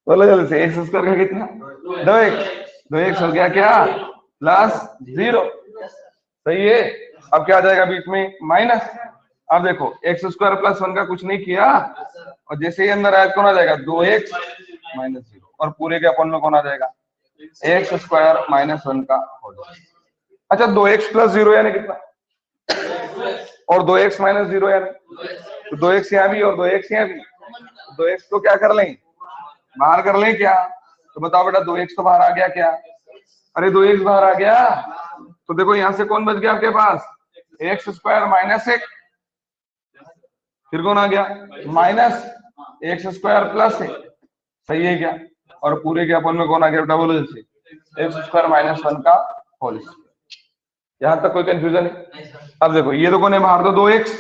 A: बोलो जल्दी से, एक्स स्क्वायर का कितना, 2x हो गया क्या, प्लस 0। सही है। अब क्या आ जाएगा बीच में, माइनस। अब देखो एक्स स्क्वायर प्लस 1 का कुछ नहीं किया और जैसे ही अंदर आया कौन आ जाएगा, 2x माइनस 0 और पूरे के अपन में कौन आ जाएगा, एक्स स्क्वायर माइनस 1 का होल। अच्छा 2x प्लस 0 यानी कितना, और 2x माइनस 0 यानी, तो 2x यहाँ भी और 2x यहाँ भी, 2x को क्या कर लें, बाहर कर लें क्या। तो बताओ बेटा 2x तो बाहर आ गया क्या, अरे 2x बाहर आ गया तो देखो यहां से कौन बच गया आपके पास, एक्स स्क्वायर माइनस 1, फिर कौन आ गया, माइनस एक्स स्क्वायर प्लस 1। सही है क्या, और पूरे के अपन में कौन आ गया बेटा, बोलो जैसे, एक्स स्क्वायर माइनस 1 का होल स्क्वायर। यहां तक कोई कंफ्यूजन है? अब देखो ये तो कौन है बाहर, तो 2x।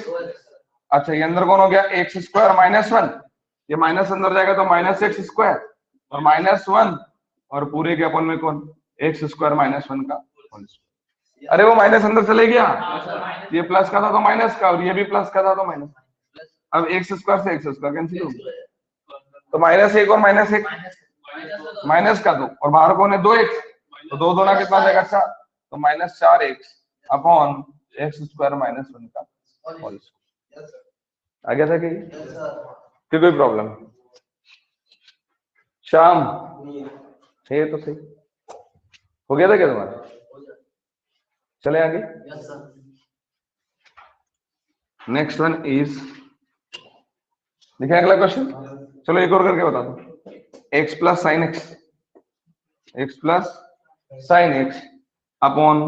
A: अच्छा ये अंदर कौन हो गया, एक्स स्क्वायर माइनस 1, ये माइनस अंदर जाएगा तो माइनस एक्स स्क्वायर और माइनस 1 और पूरे के अपन में कौन एक्स स्क्वायर माइनस 1 का होल स्क्वायर। अरे वो माइनस अंदर चले गया, ये प्लस का था तो माइनस का, और ये भी प्लस का था तो माइनस। अब एक्स स्क्वायर से एक्स स्क्वायर कैंसिल हो गया, तो माइनस 1 और माइनस 1 माइनस का 2, और बाहर कौन है 2x, तो 2 2 ना कितना जाएगा 4, तो minus 4x upon x square minus 1 का होल स्क्वायर। आ गया था कि कोई प्रॉब्लम? शाम है तो सही हो गया था क्या तुम्हारा? चले आगे। नेक्स्ट वन इज, देखिए अगला क्वेश्चन, चलो एक और करके बता दो। X plus sine x, x plus sine x upon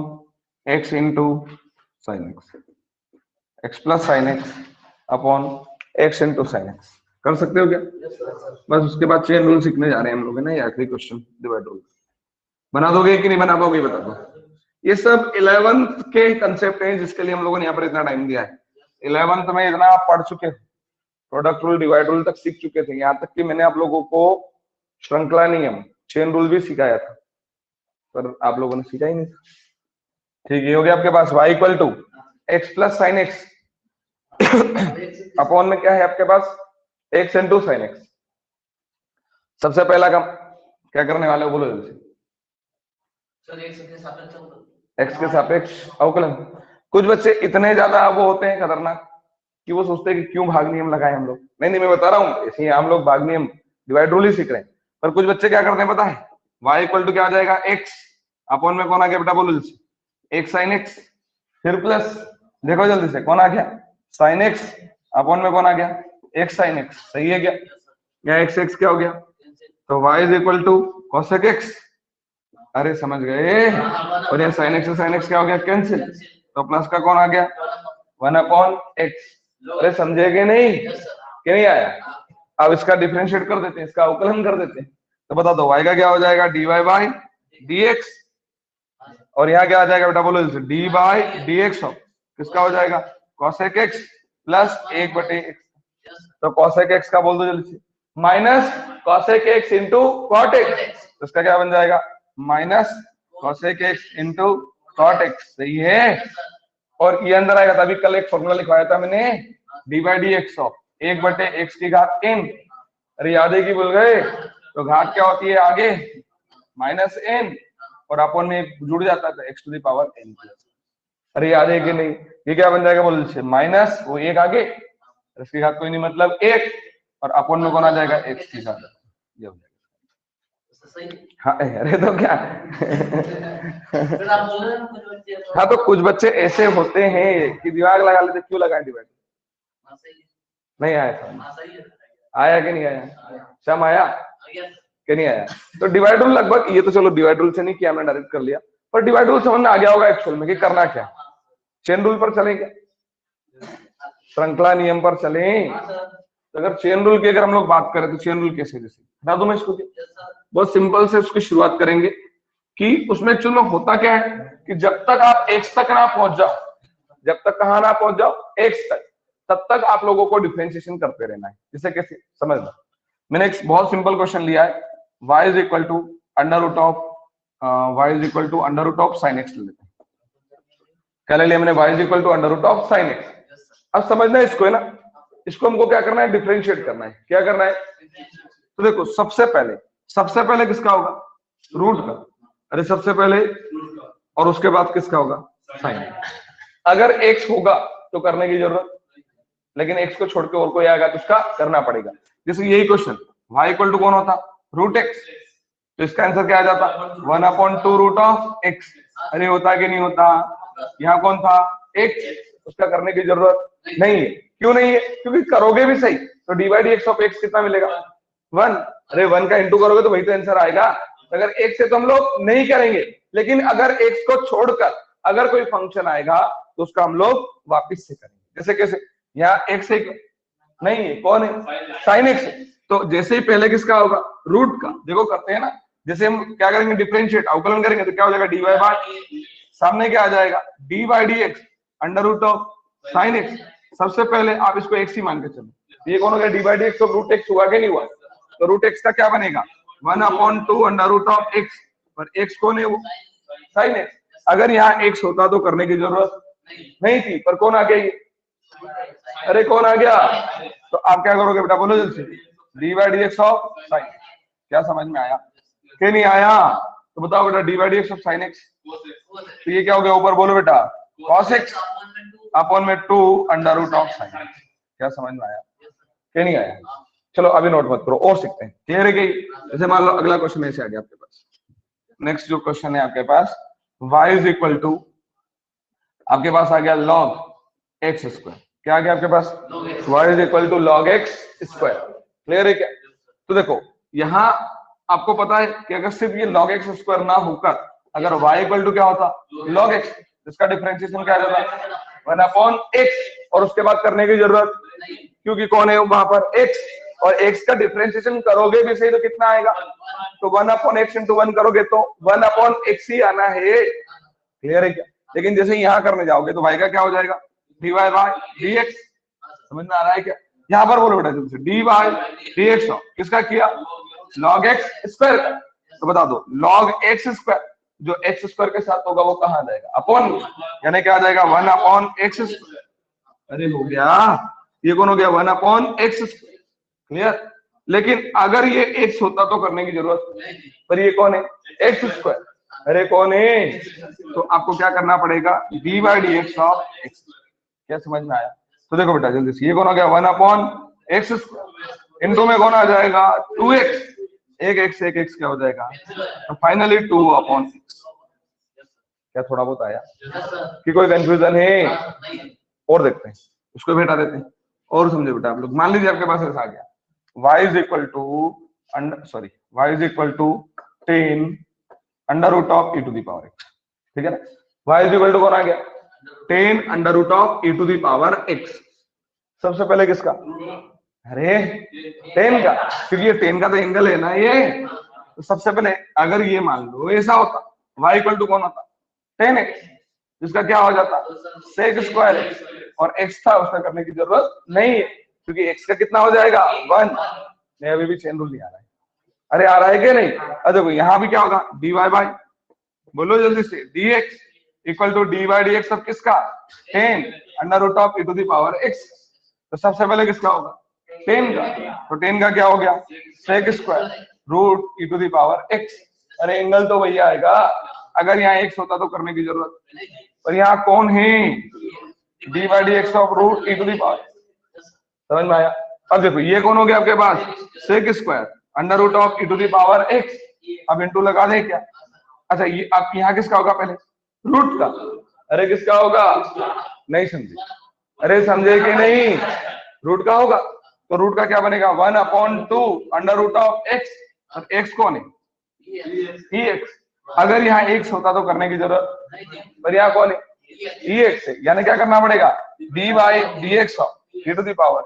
A: x into sine x, x plus sine x upon x into sine x. कर सकते हो क्या? बस उसके बाद चेन रूल सीखने जा रहे हैं हम लोग, है ना, ये आखिरी क्वेश्चन डिवाइड रूल। बना दोगे कि नहीं बना पाओगे बता दो। ये सब 11th के कंसेप्ट हैं जिसके लिए हम लोगों ने यहाँ पर इतना टाइम दिया है। 11th में इतना आप पढ़ चुके हो, प्रोडक्ट रूल डिवाइड रूल तक सीख चुके थे, यहाँ तक कि मैंने आप लोगों को श्रृंखला नियम चेन रूल भी सिखाया था, पर आप लोगों ने सीखा ही नहीं। ठीक है, हो गया आपके पास y equal to x plus sine x upon में क्या है आपके पास एक्स इंटू साइन एक्स। सबसे पहला काम क्या करने वाले हो बोलो जल्दी। एक्स के सापेक्ष अवकलन। कुछ बच्चे इतने ज्यादा वो होते हैं खतरनाक कि वो सोचते हैं कि क्यों भाग नियम लगाए हम लोग। नहीं मैं बता रहा हूँ, ऐसे ही हम लोग भाग नियम डिवाइड रूल ही सीख रहे हैं, पर कुछ बच्चे क्या करते हैं पता है, y इक्वल टू क्या आ जाएगा एक्स अपॉन में कौन आ गया बेटा बोलो जल्दी से, एक्स साइन एक्स, फिर प्लस, देखो जल्दी से कौन आ गया साइन एक्स अपॉन में कौन आ गया एक्स साइन एक्स। सही है क्या? या एक्स एक्स क्या हो गया, तो y is equal to cosec x। अरे समझ गए? और ये साइन एक्स से साइन एक्स क्या हो गया कैंसिल, तो प्लस का कौन आ गया 1 अपॉन एक्स। अरे समझेगे नहीं कि नहीं आया? अब इसका डिफरेंशिएट कर देते हैं, इसका अवकलन कर देते हैं, तो बता दो y का क्या हो जाएगा dy बाई dx, और यहाँ क्या आ जाएगा बेटा बोलो जल्दी, d by d x of किसका हो जाएगा cosec x प्लस 1/x। तो cosec x का बोल दो जल्दी से minus cosec x into cot x, तो इसका क्या बन जाएगा minus cosec x into cot x। सही है? और ये अंदर आएगा, तभी कल एक फॉर्मूला लिखवाया था मैंने D by d x of 1/x की घात n। अरे याद है कि भूल गए? तो घात क्या होती है आगे माइनस n, और अपन में जुड़ जाता था x to the power n plus. अरे याद है कि नहीं? ये क्या बन जाएगा बोल से माइनस वो 1 आगे, इसकी घात कोई नहीं मतलब 1, और अपन में कौन आ जाएगा x की घात, ये हो जाएगा। हाँ अरे तो क्या हाँ तो कुछ बच्चे ऐसे होते हैं कि दिमाग लगा लेते, क्यों लगाए डिवाइड? नहीं आया समझ? आया कि नहीं आया? शम आया कि नहीं आया? तो डिवाइड रूल लगभग, ये तो चलो डिवाइड रूल से नहीं किया हमने, डायरेक्ट कर लिया, पर डिवाइड रूल समझ में आ गया होगा एक्चुअल में कि करना क्या। चेन रूल पर चलें क्या, श्रृंखला नियम पर चलें? तो अगर चेन रूल की अगर हम लोग बात करें तो चेन रूल कैसे, जैसे बता दूं मैं इसको, बहुत सिंपल से उसकी शुरुआत करेंगे कि उसमें एक्चुअल में होता क्या है कि जब तक आप एक्स तक ना पहुंच जाओ, जब तक कहां ना पहुंच जाओ एक्स तक, तब तक आप लोगों को डिफरेंशिएशन करते रहना है। जैसे कैसे समझना, मैंने एक बहुत सिंपल क्वेश्चन लिया है, y is equal to under root of sine x ले लेते हैं। क्या ले लिया मैंने? y is equal to under root of sine x. अब समझना है इसको, है ना, इसको हमको क्या करना है डिफरेंशिएट करना है। क्या करना है? तो देखो सबसे पहले किसका होगा रूट का, अरे सबसे पहले, और उसके बाद किसका होगा साइन। अगर x होगा तो करने की जरूरत, लेकिन x को छोड़ के और कोई आएगा तो उसका करना पड़ेगा। जैसे यही क्वेश्चन y इक्वल टू कौन होता रूट x, तो इसका आंसर क्या आ जाता 1/2 रूट ऑफ x। अरे होता कि नहीं होता? यहाँ कौन था x, उसका करने की जरूरत नहीं है। क्यों नहीं है? क्योंकि करोगे भी सही तो D by d x of x कितना मिलेगा 1। अरे 1 का इंटू करोगे तो वही तो आंसर आएगा। अगर x से तो हम लोग नहीं करेंगे, लेकिन अगर x को छोड़कर अगर कोई फंक्शन आएगा तो उसका हम लोग वापिस से करेंगे। जैसे कैसे, यहाँ x नहीं है, कौन है साइन एक्स, तो जैसे ही पहले किसका होगा रूट का, देखो करते हैं ना, जैसे हम क्या करेंगे डिफरेंशिएट अवकलन करेंगे तो क्या हो जाएगा डी वाई बाई, सामने क्या आ जाएगा d by d x under root of sine x. सबसे पहले आप इसको एक्स ही मान के चलो, ये कौन हो गया डी बाई डी एक्स, तो रूट एक्स हुआ कि नहीं हुआ, तो रूट एक्स का क्या बनेगा 1/2 अंडर रूट ऑफ x, पर x कौन है? वो साइन x। अगर यहाँ x होता तो करने की जरूरत नहीं थी, पर कौन आ गया ये? अरे कौन आ गया? तो आप क्या करोगे बेटा, बोलो जल्दी से, dy/dx ऑफ साइन। क्या समझ में आया कि नहीं आया? तो बताओ बेटा, dy/dx ऑफ साइन x, तो ये क्या हो गया ऊपर, बोलो बेटा, cos x अपॉन में 2 under root of sine x। क्या समझ में आया कि नहीं आया? चलो अभी नोट मत करो, और सीखते हैं। क्लियर है कि? जैसे मान लो अगला क्वेश्चन ऐसे आ गया आपके पास। नेक्स्ट जो क्वेश्चन है आपके पास, y इज इक्वल टू, आपके पास आ गया log x स्क्वायर। क्या आ गया आपके पास? y is equal to log x square. Clear है क्या? तो देखो यहाँ आपको पता है कि अगर सिर्फ ये log x स्क्वायर ना होकर अगर y इक्वल टू क्या होता, log x, इसका डिफरेंशिएशन क्या आ जाता, 1/x, और उसके बाद करने की जरूरत, क्योंकि कौन है वहां पर x, और x का डिफरेंशिएशन करोगे भी सही तो कितना आएगा, तो 1/x इंटू 1 करोगे तो 1/x ही आना है। क्लियर है क्या? लेकिन जैसे यहाँ करने जाओगे तो y का क्या हो जाएगा, dy/dx। समझ में आ रहा है क्या? यहाँ पर बोलो बेटा जल्दी से, dy/dx किसका किया, log x स्क्वायर का। तो बता दो log x स्क्वायर जो x स्क्वायर के साथ होगा वो कहाँ जाएगा, अपॉन, यानी क्या आ जाएगा 1/x स्क्वायर। अरे हो गया, ये कौन हो गया, 1/x स्क्वायर। क्लियर? लेकिन अगर ये x होता तो करने की जरूरत नहीं, पर ये कौन है, x स्क्वायर। अरे कौन है, तो आपको क्या करना पड़ेगा, dy/dx ऑफ x। क्या समझ में आया? तो देखो बेटा जल्दी से, ये कौन हो गया, 1/x स्क्वायर, इनटू में कौन आ जाएगा, 2x, एक x क्या हो जाएगा, तो फाइनली 2/x। क्या थोड़ा बहुत आया कि कोई कंफ्यूजन है? और देखते हैं, उसको भी हटा देते हैं और समझे बेटा आप लोग। मान लीजिए आपके पास ऐसा आ गया, y is equal to y is equal to 10 under root of e to the power x। ठीक है ना? y इज इक्वल टू कौन आ गया, 10 under root of e to the power x। सबसे पहले किसका, अरे 10 का, क्योंकि ये 10 का तो एंगल है ना ये। तो सबसे पहले अगर ये मान लो ऐसा होता, y इक्वल टू कौन होता, 10x, जिसका क्या हो जाता, sec स्क्वायर x, और x था उसका करने की जरूरत नहीं है, क्योंकि x का कितना हो जाएगा 1। नहीं अभी भी चेन रूल नहीं आ रहा है, अरे आ रहा है क्या नहीं? अरे देखो यहाँ भी क्या होगा, dy बाय, बोलो जल्दी से, dx इक्वल टू dy/dx सब किसका, 10 under root of e to the power x। तो सबसे पहले किसका होगा, 10 का, तो 10 का क्या हो गया, sec square root e to the power x। अरे एंगल तो वही आएगा, अगर यहाँ x होता तो करने की जरूरत, पर यहाँ कौन है, dy/dx of root e to the power. समझ में आया? अब देखो ये कौन हो गया आपके पास, sec square under root of e to the power x। अब इंटू लगा दे क्या, अच्छा ये आप यहाँ किसका होगा पहले, रूट का। अरे किसका होगा, नहीं समझे, अरे समझे कि नहीं, रूट का होगा, तो रूट का क्या बनेगा, 1/2 अंडर रूट ऑफ x, और x कौन है, ex। अगर यहाँ x होता तो करने की जरूरत, पर यहाँ कौन है, ex है, यानी क्या करना पड़ेगा, dy/dx of e to the power.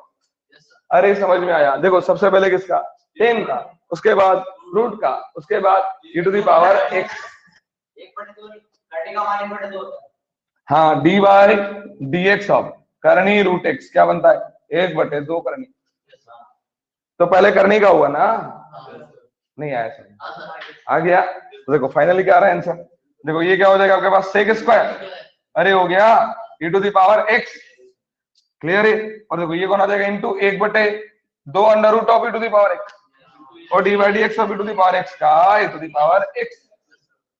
A: अरे समझ में आया? देखो सबसे पहले किसका, 10 का, उसके बाद रूट का, उसके बाद e to the power x। हाँ, dy/dx ऑफ करनी रूट x क्या बनता है, 1/2 करनी। तो पहले करनी का हुआ ना, नहीं आया समझ, आ गया? तो देखो फाइनली क्या आ रहा है आंसर, देखो ये क्या हो जाएगा आपके पास, sec स्क्वायर, अरे हो गया e to the power x। Clear है? और देखो ये कौन आ जाएगा, into 1/2 under root of e to the power x, और dy/dx of e to the power x का e to the power x।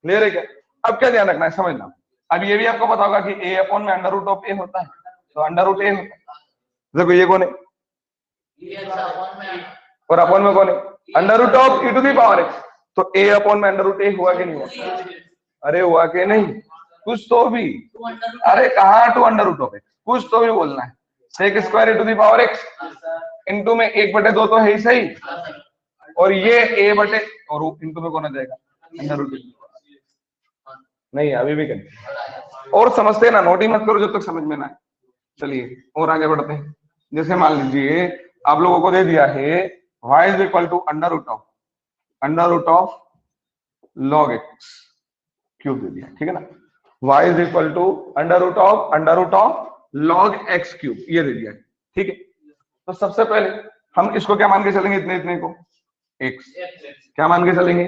A: Clear है क्या? अब क्या ध्यान रखना है, समझना, अब ये भी आपको पता होगा कि a अपॉन में अंडर रूट ऑफ a होता है, तो अंडर रूट a होता है। देखो ये कौन है, और अपॉन में कौन है, under root of e to the power x। तो a अपॉन में अंडर रूट a हुआ कि नहीं हुआ, अरे हुआ कि नहीं, कुछ तो भी, अरे कहाँ two under root of x, कुछ तो भी बोलना है। sec square e to the power x into में 1/2 तो है ही सही, और ये a बटे, और इंटू में कौन आ जाएगा, अंडर रूट। नहीं अभी भी करें, और समझते ना, नोट ही मत करो जब तक समझ में ना आए। चलिए और आगे बढ़ते हैं। जैसे मान लीजिए आप लोगों को दे दिया है y is equal to under root of log x cube दे दिया, ठीक है ना, y is equal to under root of log x cube ये दे दिया, ठीक है। तो सबसे पहले हम इसको क्या मान के चलेंगे, इतने को, एक्स, क्या मान के चलेंगे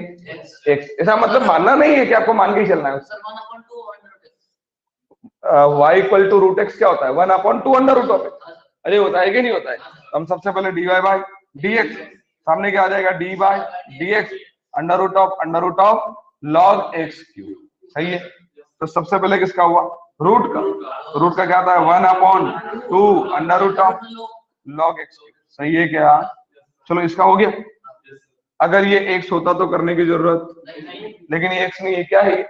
A: एक्स। ऐसा मतलब मानना नहीं है कि आपको मान के ही चलना है।
C: Sir 1/2 under root x.
A: Y equal to root x क्या होता है 1/2 अंडर रूट ऑफ एक्स। अरे होता है कि नहीं होता है। हम सबसे पहले dy बाय dx, सामने क्या आ जाएगा d by dx under root of log x cube. सही है। तो सबसे पहले किसका हुआ रूट का, तो रूट का क्या आता है 1/2 under root of log x cube. सही है क्या। चलो इसका हो गया। अगर ये x होता तो करने की जरूरत, लेकिन ये x नहीं है, क्या है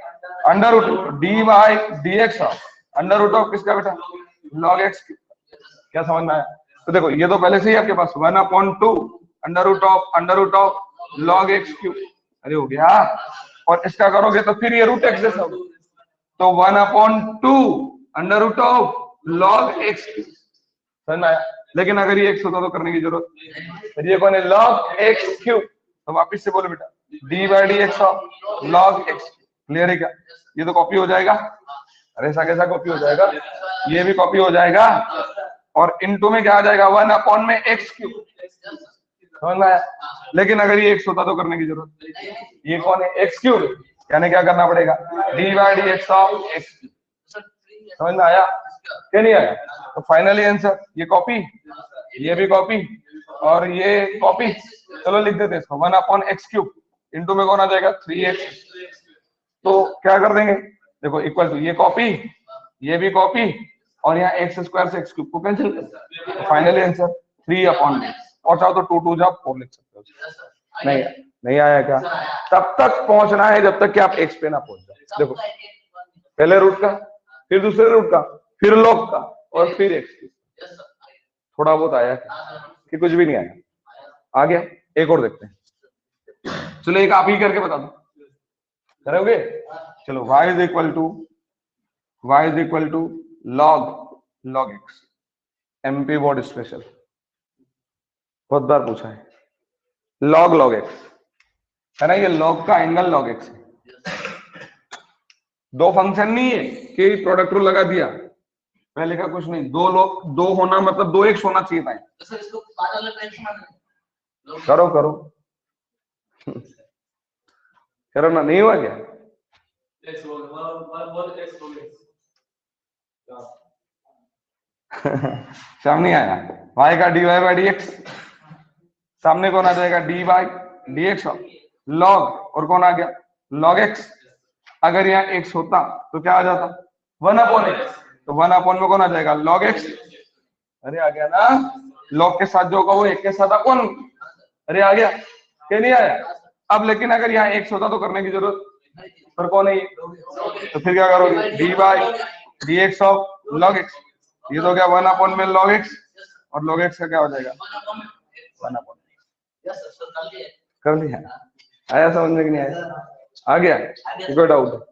A: under root d by d x under root of किसका बेटा log x। क्या समझ में आया। तो देखो ये तो पहले से ही आपके पास 1/2 under root of log x cube. अरे हो गया। और इसका करोगे तो फिर ये रूट एक्स जैसा होगा, तो 1/2 under root of log x cube. समझ में आया। लेकिन अगर ये x होता तो करने की जरूरत, फिर ये कौन है log x क्यूब। तो वापिस से बोलो बेटा d by d x of log x। Clear है क्या। ये तो कॉपी हो जाएगा। अरे ऐसा कैसा कॉपी हो जाएगा, ये भी कॉपी हो जाएगा। और इनटू में क्या आ जाएगा 1 में x क्यूब। समझ में आया। लेकिन अगर ये x होता तो करने की जरूरत, ये कौन है x क्यूब, यानी क्या करना पड़ेगा d by d x of x। समझ में आया क्या नहीं आया। तो फाइनली आंसर ये कॉपी, ये भी कॉपी और ये कॉपी। चलो लिख देते इसको 1/x क्यूब इनटू में कौन आ जाएगा 3x। तो क्या कर देंगे देखो इक्वल टू ये कॉपी, ये भी कॉपी और यहाँ x स्क्वायर से x क्यूब को कैंसिल कर। तो फाइनली आंसर 3/x। और चाहो तो 2 2 जा 4 लिख सकते हो। नहीं नहीं आया क्या। तब तक पहुंचना है जब तक कि आप x पे ना पहुंच जाए। देखो पहले रूट का, फिर दूसरे रूट का, फिर log का और फिर x क्यूब। थोड़ा बहुत आया कि कुछ भी नहीं आया। आ गया। एक और देखते हैं। चलो एक आप ही करके बता दो, करोगे। चलो y is equal to log x। MP board special बहुत बार पूछा है। log x है ना, ये log का एंगल log x है। दो फंक्शन नहीं है कि प्रोडक्ट रूल लगा दिया, पहले का कुछ नहीं। दो होना मतलब 2x होना चाहिए था।
C: तो सर इसको बाद वाले पे एक्स मान लो।
A: करो करो करो ना, नहीं हुआ क्या।
D: X हो गया, 1 X हो गया।
A: सामने आया y का dy बाई डी एक्स, सामने कौन आ जाएगा d by d x log, और कौन आ गया log x। अगर यहाँ x होता तो क्या आ जाता 1/x, तो 1 में कौन आ जाएगा log x। अरे आ गया ना, log के साथ जो होगा वो एक के साथ अपन। अरे आ गया क्या नहीं आया। अब लेकिन अगर यहाँ x होता तो करने की जरूरत, पर कौन है ये, तो फिर क्या करोगे d by d x of log x। ये तो क्या 1 में log x, और log x का क्या हो जाएगा 1/।
C: यस सर कर लिए।
A: कर लिया। आया समझ में कि नहीं आया। आ गया कोई डाउट।